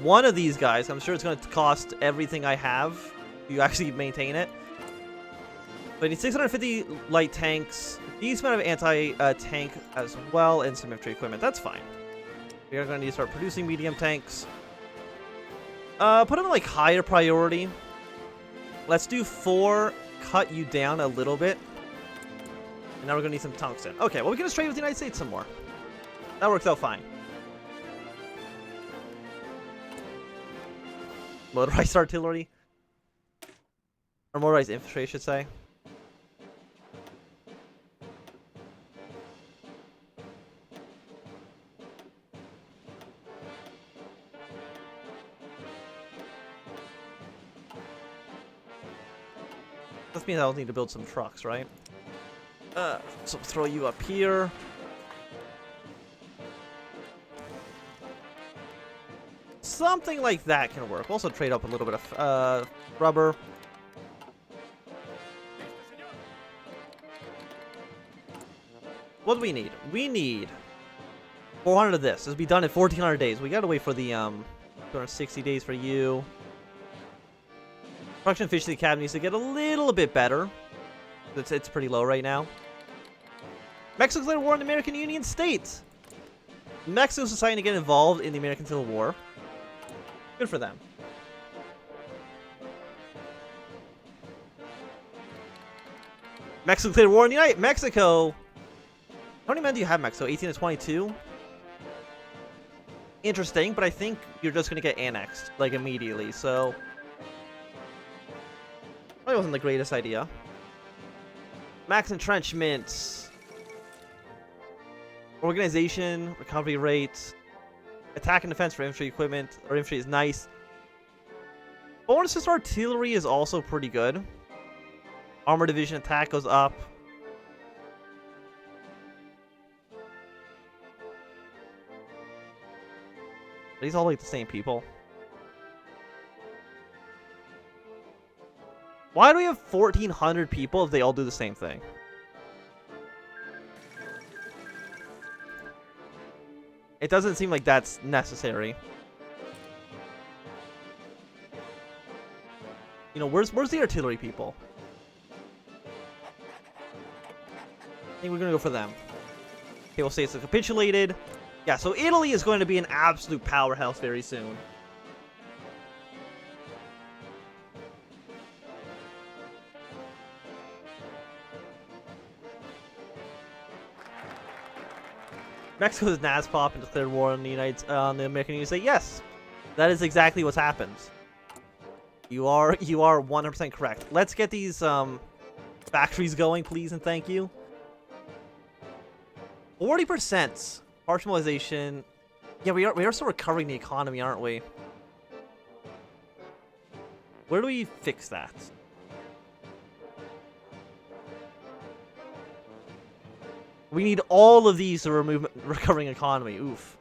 one of these guys. I'm sure it's going to cost everything I have to actually maintain it. But I need 650 light tanks, decent amount of anti-tank as well, and some infantry equipment. That's fine. We are going to need to start producing medium tanks. Put them in like higher priority. Let's do 4, cut you down a little bit. And now we're going to need some tungsten. Okay, well we can just trade with the United States some more. That works out fine. Motorized artillery. Or motorized infantry, I should say. That means I'll need to build some trucks, right? So throw you up here. Something like that can work. Also trade up a little bit of rubber. What do we need? We need 400 of this. This will be done in 1400 days. We gotta wait for the 260 days for you. Production efficiency cap needs to get a little bit better. It's pretty low right now. Mexico declared war on the American Union states. Mexico's deciding to get involved in the American Civil War. Good for them. Mexico declared war on the United Mexico. How many men do you have, Mexico? 18 to 22? Interesting, but I think you're just going to get annexed, like, immediately, so... Probably wasn't the greatest idea. Max entrenchments. Organization, recovery rate. Attack and defense for infantry equipment, or infantry is nice. Bonuses to artillery is also pretty good. Armor division attack goes up. Are these all like the same people? Why do we have 1,400 people if they all do the same thing? It doesn't seem like that's necessary. You know, where's the artillery people? I think we're gonna go for them. Okay, we'll say it's capitulated. Yeah, so Italy is going to be an absolute powerhouse very soon. Mexico's NASPOP and declared war on the American Union. Say yes, that is exactly what's happened. You are 100% correct. Let's get these factories going, please, and thank you. 40% partialization. Yeah, we are still recovering the economy, aren't we? Where do we fix that? We need all of these to remove recovering economy. Oof.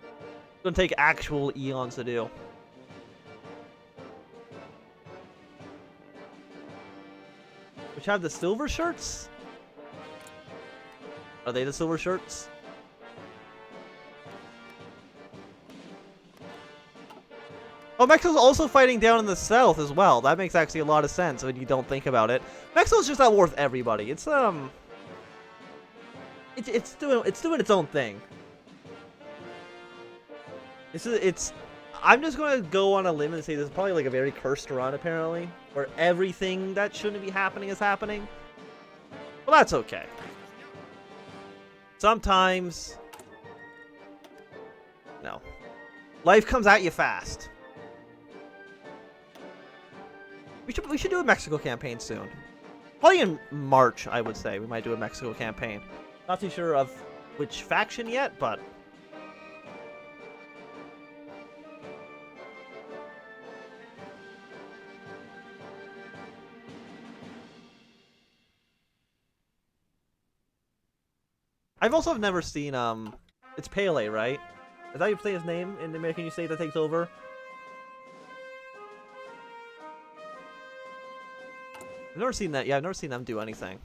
It's gonna take actual eons to do. Which have the silver shirts? Are they the silver shirts? Oh, Mexico's also fighting down in the south as well. That makes actually a lot of sense when you don't think about it. Mexico's just at war with everybody. It's doing its own thing. I'm just gonna go on a limb and say this is probably like a very cursed run, apparently, where everything that shouldn't be happening is happening. Well, that's okay. Sometimes, no, life comes at you fast. We should do a Mexico campaign soon. Probably in March, I would say we might do a Mexico campaign. Not too sure of which faction yet, but I've also never seen it's Pele, right? Is that how you say his name in the American Union State that takes over? I've never seen that. Yeah, I've never seen them do anything.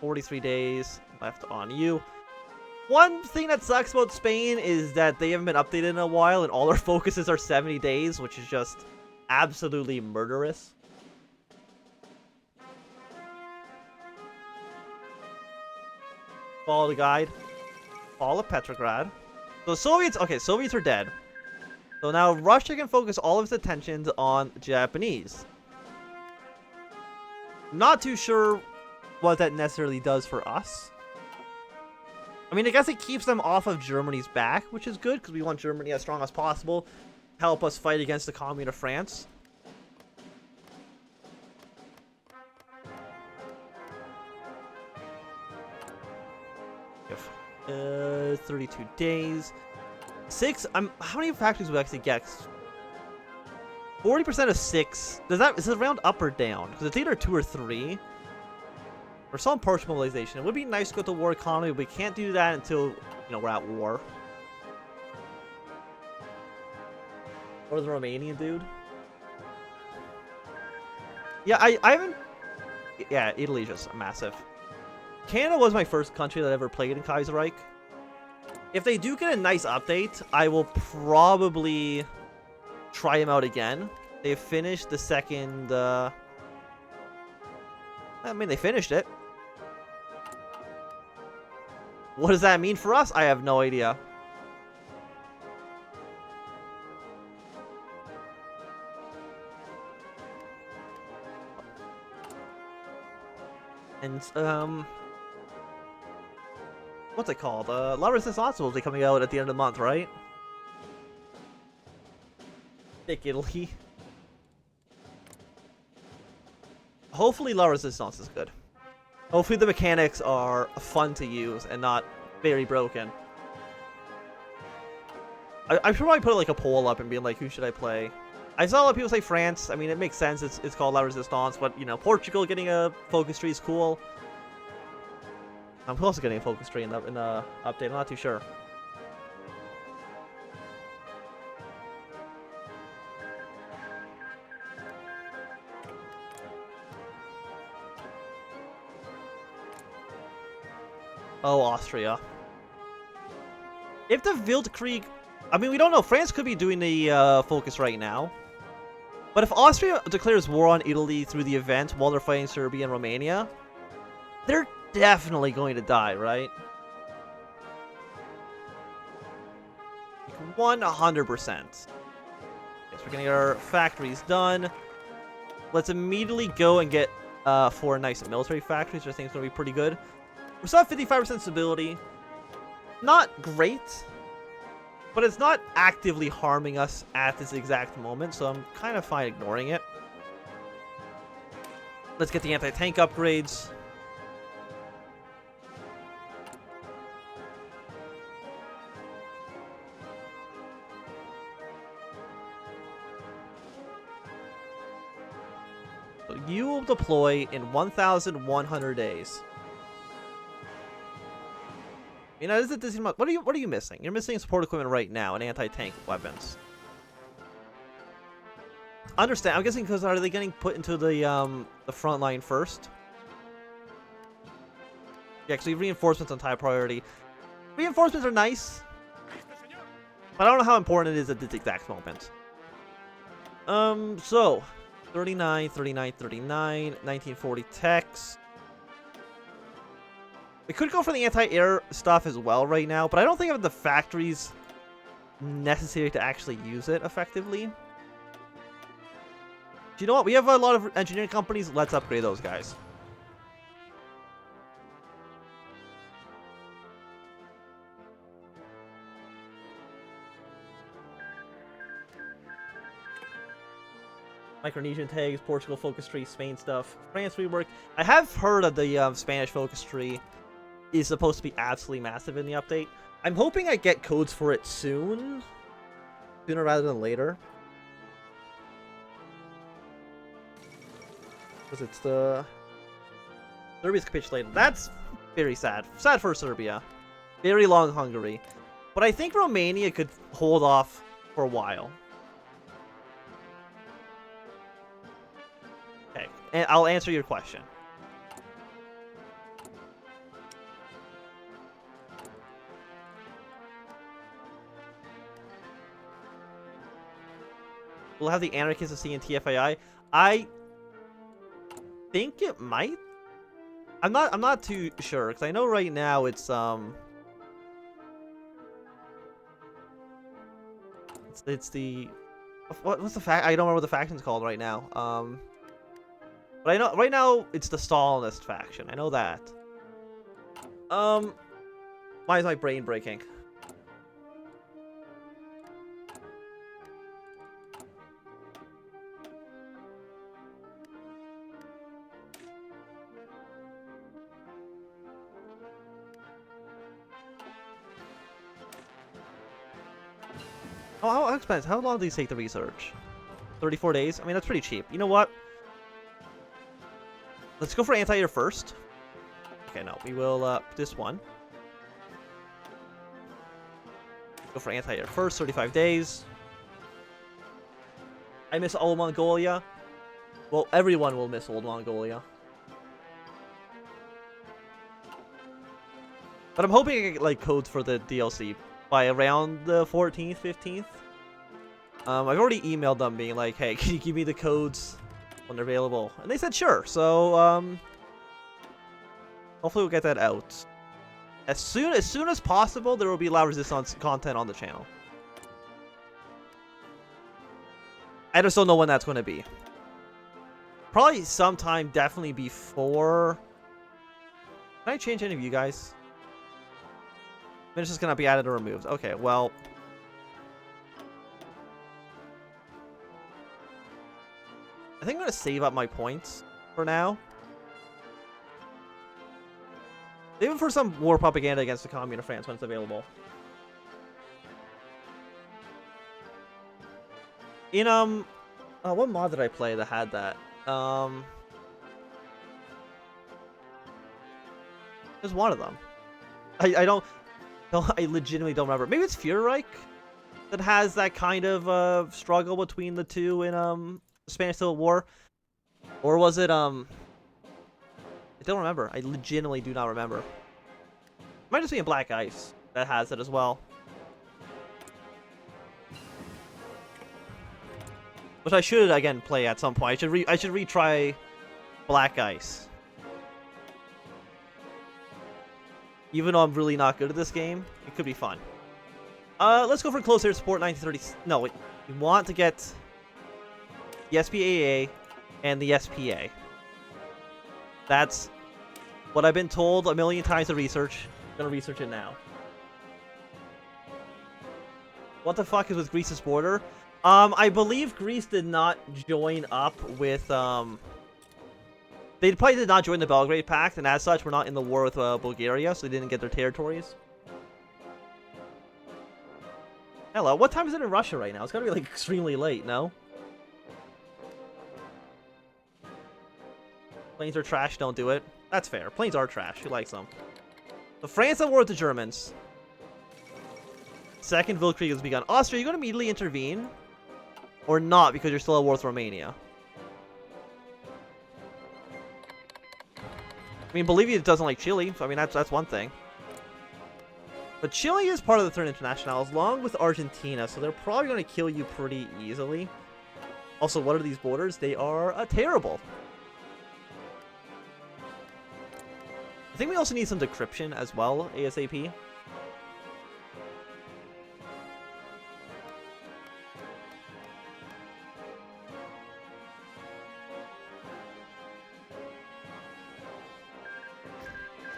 43 days left on you. One thing that sucks about Spain is that they haven't been updated in a while, and all their focuses are 70 days, which is just absolutely murderous. Follow the guide. Fall of Petrograd. So Soviets, okay, Soviets are dead. So now Russia can focus all of its attentions on Japanese. Not too sure what that necessarily does for us. I mean, I guess it keeps them off of Germany's back, which is good, because we want Germany as strong as possible. Help us fight against the Commune of France. We have 32 days. 6, how many factories we actually get? 40% of 6. Is it round up or down? Because it's either 2 or 3. Or some partial mobilization. It would be nice to go to war economy, but we can't do that until, we're at war. Or the Romanian dude. Yeah, I haven't... Yeah, Italy's just massive. Canada was my first country that I ever played in Kaiserreich. If they do get a nice update, I will probably try them out again. They finished the second... I mean, they finished it. What does that mean for us? I have no idea. And, what's it called? La Resistance will be coming out at the end of the month, right? Thick Italy. Hopefully La Resistance is good. Hopefully the mechanics are fun to use and not very broken. I should probably put like a poll up and be like, who should I play? I saw a lot of people say France. I mean, it makes sense. It's called La Resistance, but Portugal getting a focus tree is cool. Who else is getting a focus tree in the update? I'm not too sure. Oh, Austria. If the Weltkrieg... I mean, we don't know. France could be doing the focus right now. But if Austria declares war on Italy through the event while they're fighting Serbia and Romania, they're definitely going to die, right? 100%. Yes, we're going to get our factories done. Let's immediately go and get 4 nice military factories, which I think is going to be pretty good. We still have 55% stability. Not great, but it's not actively harming us at this exact moment, so I'm kind of fine ignoring it. Let's get the anti-tank upgrades. So you will deploy in 1,100 days. Is it this month? What are you missing? You're missing support equipment right now and anti-tank weapons. Understand? I'm guessing because are they getting put into the front line first? Yeah, because we have reinforcements on high priority. Reinforcements are nice, but I don't know how important it is at this exact moment. So 39, 39, 39, 1940 techs. We could go for the anti-air stuff as well right now, but I don't think I have the factories necessary to actually use it effectively. Do you know what? We have a lot of engineering companies. Let's upgrade those guys. Micronesian tags, Portugal focus tree, Spain stuff, France rework. I have heard of the Spanish focus tree is supposed to be absolutely massive in the update. I'm hoping I get codes for it sooner rather than later. Because it's the... Serbia's capitulated. That's very sad. Sad for Serbia. Very long Hungary. But I think Romania could hold off for a while. Okay, and I'll answer your question. We'll have the Anarchists of C and TFAI. I think it might. I'm not too sure because I know right now it's it's the what's the fact? I don't remember what the faction's called right now. But I know right now it's the Stalinist faction. I know that. Why is my brain breaking? Oh, how expensive? How long do these take to research? 34 days? I mean, that's pretty cheap. You know what? Let's go for anti-air first. Okay, no. We will, this one. Go for anti-air first, 35 days. I miss Old Mongolia. Well, everyone will miss Old Mongolia. But I'm hoping I get, like, codes for the DLC by around the 14th, 15th. I've already emailed them being like, hey, can you give me the codes when they're available? And they said sure. So, hopefully we'll get that out. As soon as possible, there will be La Resistance content on the channel. I just don't know when that's going to be. Probably sometime definitely before. Can I change any of you guys? It's just going to be added or removed. Okay, well. I think I'm going to save up my points for now. Even for some war propaganda against the Commune of France when it's available. In, what mod did I play that had that? There's one of them. I legitimately don't remember. Maybe it's Führerreich that has that kind of struggle between the two in Spanish Civil War, or was it I don't remember. I legitimately do not remember. It might just be in Black Ice that has it as well, which I should again play at some point. I should retry Black Ice. Even though I'm really not good at this game, it could be fun. Let's go for close air support 1930. No, wait. We want to get the SPAA and the SPA. That's what I've been told a million times to research. I'm gonna research it now. What the fuck is with Greece's border? I believe Greece did not join up with they probably did not join the Belgrade Pact, and as such, we're not in the war with Bulgaria, so they didn't get their territories. Hello, what time is it in Russia right now? It's gotta be like extremely late, no? Planes are trash, don't do it. That's fair. Planes are trash. Who likes them? So France at war with the Germans. Second Weltkrieg has begun. Austria, are you going to immediately intervene? Or not, because you're still at war with Romania? I mean, Bolivia doesn't like Chile, so I mean, that's one thing. But Chile is part of the Third International, along with Argentina, so they're probably going to kill you pretty easily. Also, what are these borders? They are terrible. I think we also need some decryption as well, ASAP.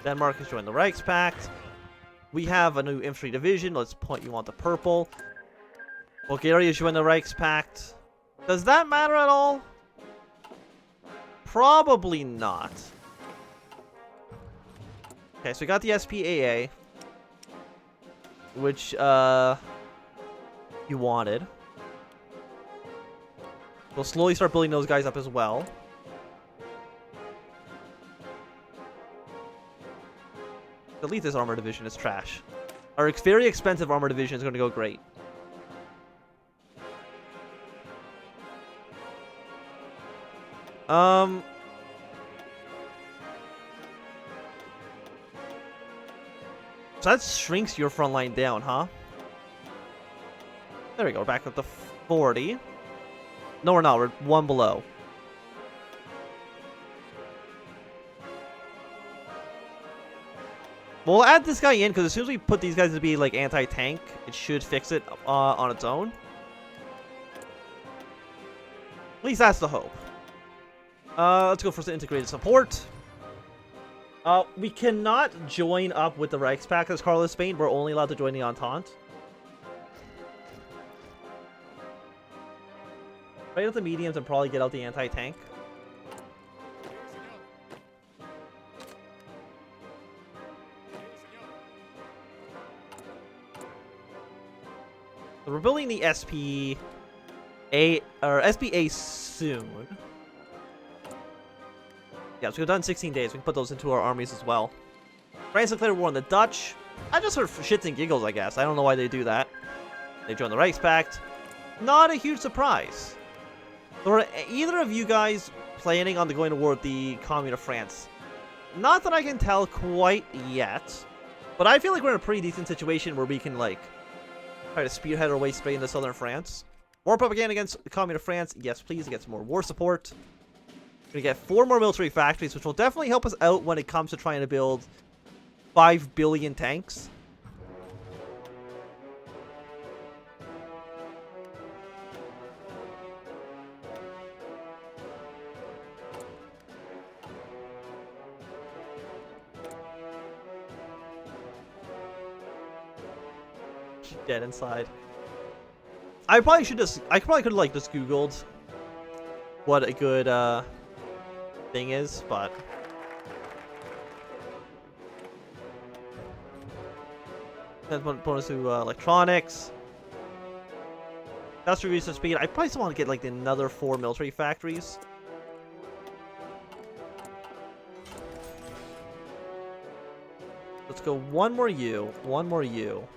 Denmark has joined the Reichspakt. We have a new infantry division. Let's point you on the purple. Bulgaria has joined the Reichspakt. Does that matter at all? Probably not. Okay, so we got the SPAA, which you wanted. We'll slowly start building those guys up as well. Delete this armor division, it's trash. Our very expensive armor division is going to go great. So that shrinks your front line down, huh? There we go, back up to 40. No, we're not. We're one below. We'll add this guy in, because as soon as we put these guys to be, like, anti-tank, it should fix it on its own. At least that's the hope. Let's go for some integrated support. We cannot join up with the Reichspakt as Carlist Spain. We're only allowed to join the Entente. Fight out the mediums and probably get out the anti-tank. So we're building the SPA soon. Yeah, so we've done 16 days. We can put those into our armies as well. France declared war on the Dutch. I just heard shits and giggles, I guess. I don't know why they do that. They joined the Reichspakt. Not a huge surprise. So are either of you guys planning on going to war with the Commune of France? Not that I can tell quite yet. But I feel like we're in a pretty decent situation where we can, like, try to spearhead our way straight into southern France. War propaganda against the Commune of France. Yes, please, get some more war support. We're going to get 4 more military factories, which will definitely help us out when it comes to trying to build 5 billion tanks. Dead inside. I probably could have like just Googled what a good thing is, but that's bonus to electronics. That's reduce the speed. I probably still want to get like another 4 military factories. Let's go one more U, one more U.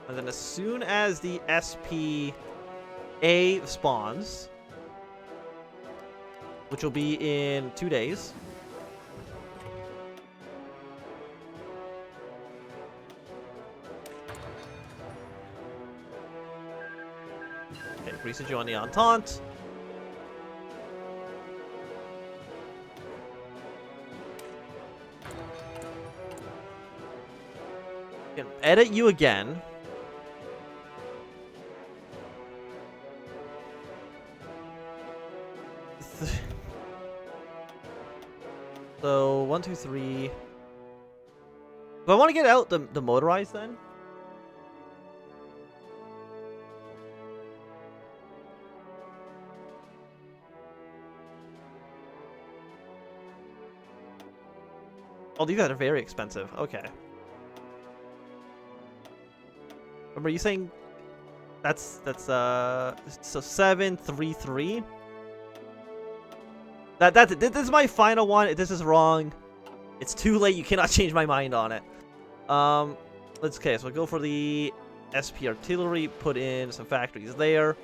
And then as soon as the SPA spawns, which will be in 2 days. Okay, Greece to join the Entente. Can edit you again. So 1, 2, 3. Do I want to get out the motorized then? Oh, these guys are very expensive. Okay. Remember you saying that's so 7, 3, 3? That's it. This is my final one. If this is wrong, it's too late. You cannot change my mind on it. Okay, so we'll go for the SP artillery. Put in some factories there.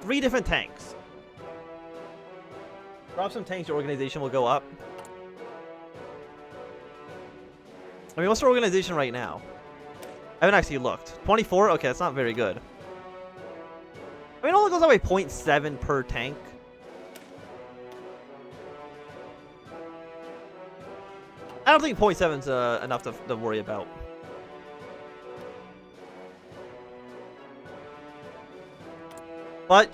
3 different tanks. Drop some tanks. Your organization will go up. I mean, what's our organization right now? I haven't actually looked. 24. Okay, that's not very good. I mean, it only goes up by 0.7 per tank. I don't think 0.7's enough to worry about. But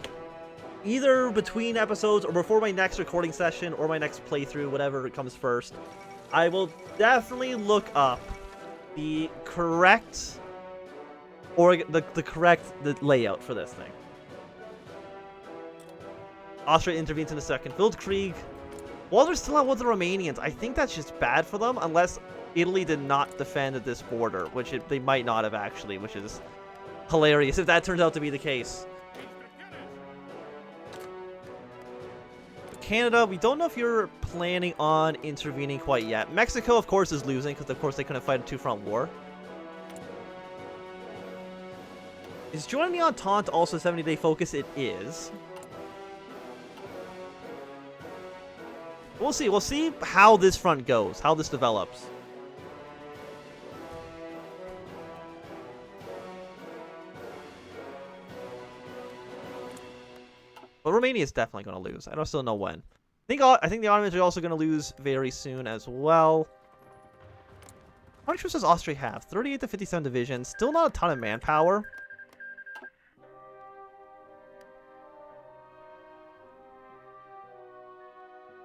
either between episodes or before my next recording session or my next playthrough, whatever comes first, I will definitely look up the correct the layout for this thing. Austria intervenes in the Second Weltkrieg. While they're still out with the Romanians, I think that's just bad for them, unless Italy did not defend this border, which they might not have actually, which is hilarious if that turns out to be the case. Canada, we don't know if you're planning on intervening quite yet. Mexico, of course, is losing, because of course they couldn't fight a 2-front war. Is joining the Entente also 70-day focus? It is. We'll see. We'll see how this front goes, how this develops. But Romania is definitely going to lose. I don't still know when. I think the Ottomans are also going to lose very soon as well. How many troops does Austria have? 38 to 57 divisions. Still not a ton of manpower.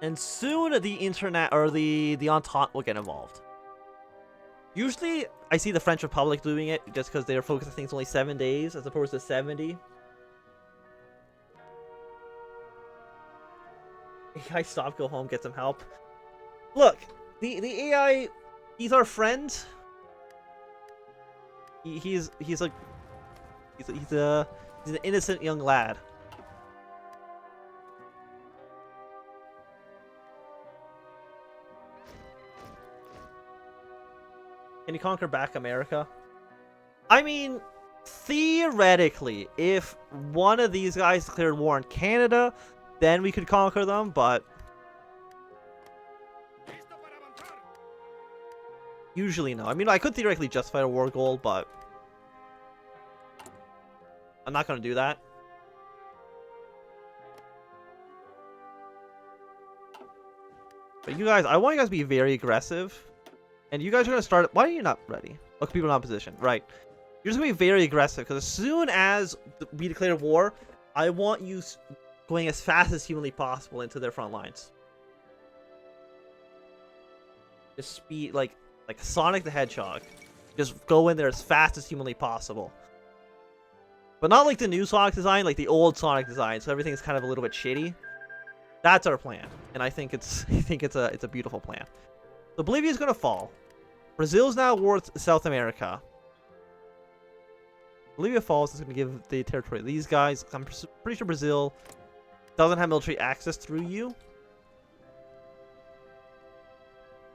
And soon the internet or the Entente will get involved. Usually I see the French Republic doing it just because they're focused, I think it's only 7 days as opposed to 70. AI stop, go home, get some help. Look, the AI, he's our friend. He's an innocent young lad. Can you conquer back America? I mean, theoretically, if one of these guys declared war on Canada, then we could conquer them, but usually no. I mean, I could theoretically justify a war goal, but I'm not going to do that. But you guys, I want you guys to be very aggressive. And you guys are going to start... Why are you not ready? Look, people in opposition. Right. You're just going to be very aggressive. Because as soon as we declare war, I want you going as fast as humanly possible into their front lines. Just speed... Like Sonic the Hedgehog. Just go in there as fast as humanly possible. But not like the new Sonic design. Like the old Sonic design. So everything's kind of a little bit shitty. That's our plan. And I think it's a beautiful plan. So Bolivia's going to fall. Brazil's now at war with South America. Bolivia falls. It's going to give the territory to these guys. I'm pretty sure Brazil doesn't have military access through you.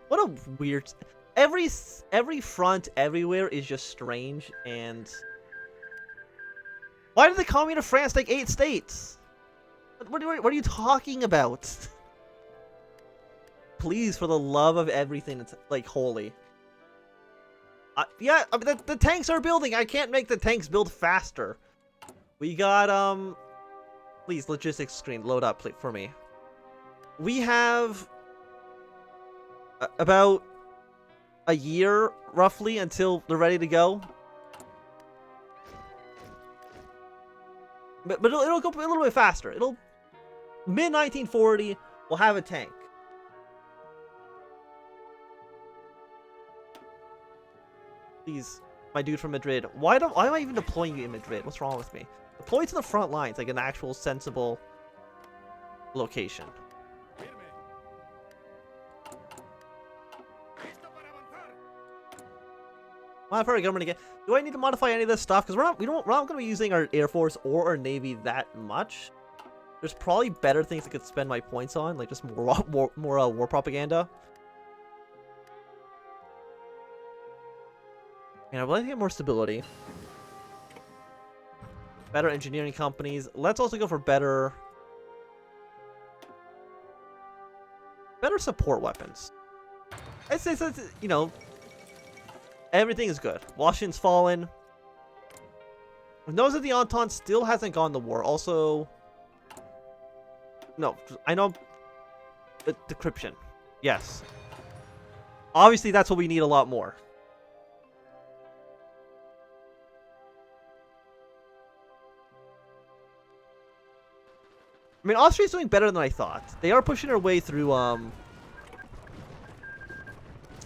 What a weird... Every front everywhere is just strange. And why did the Commune of France take 8 states? What are you talking about? Please, for the love of everything that's, like, holy. Yeah, I mean, the tanks are building. I can't make the tanks build faster. We got, please, logistics screen, load up for me. We have about a year, roughly, until they're ready to go. But it'll go a little bit faster. It'll... Mid-1940, we'll have a tank. Please, my dude from Madrid. Why am I even deploying you in Madrid? What's wrong with me? Deploy to the front lines, like an actual sensible location. Modify our government again. Do I need to modify any of this stuff? Because we're not going to be using our Air Force or our Navy that much. There's probably better things I could spend my points on, like just more war propaganda. And I'd like to get more stability. Better engineering companies. Let's also go for better support weapons. It's you know, everything is good. Washington's fallen. Notice that the Entente still hasn't gone to war. Also, no, I know. Decryption. Yes. Obviously, that's what we need a lot more. I mean, Austria's doing better than I thought. They are pushing their way through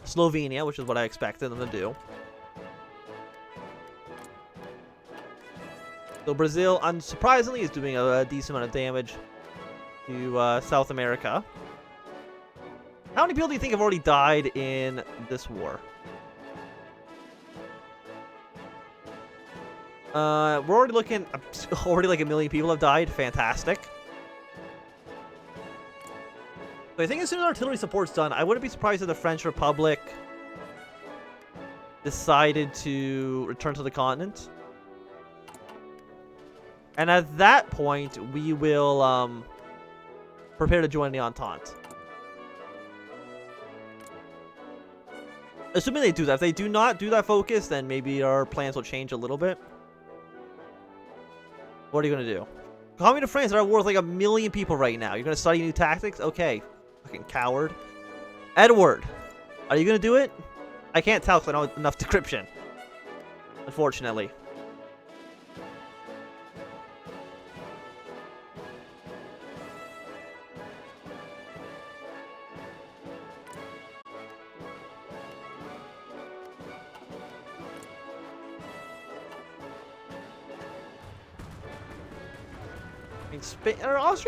Slovenia, which is what I expected them to do. So Brazil, unsurprisingly, is doing a decent amount of damage to South America. How many people do you think have already died in this war? We're already looking... Already like 1 million people have died. Fantastic. So I think as soon as artillery support's done, I wouldn't be surprised if the French Republic decided to return to the continent. And at that point, we will prepare to join the Entente. Assuming they do that. If they do not do that focus, then maybe our plans will change a little bit. What are you going to do? Coming to France are worth like 1 million people right now. You're gonna study new tactics? Okay. Fucking coward. Edward, are you gonna do it? I can't tell because I don't have enough decryption. Unfortunately. I mean, Spain or Austria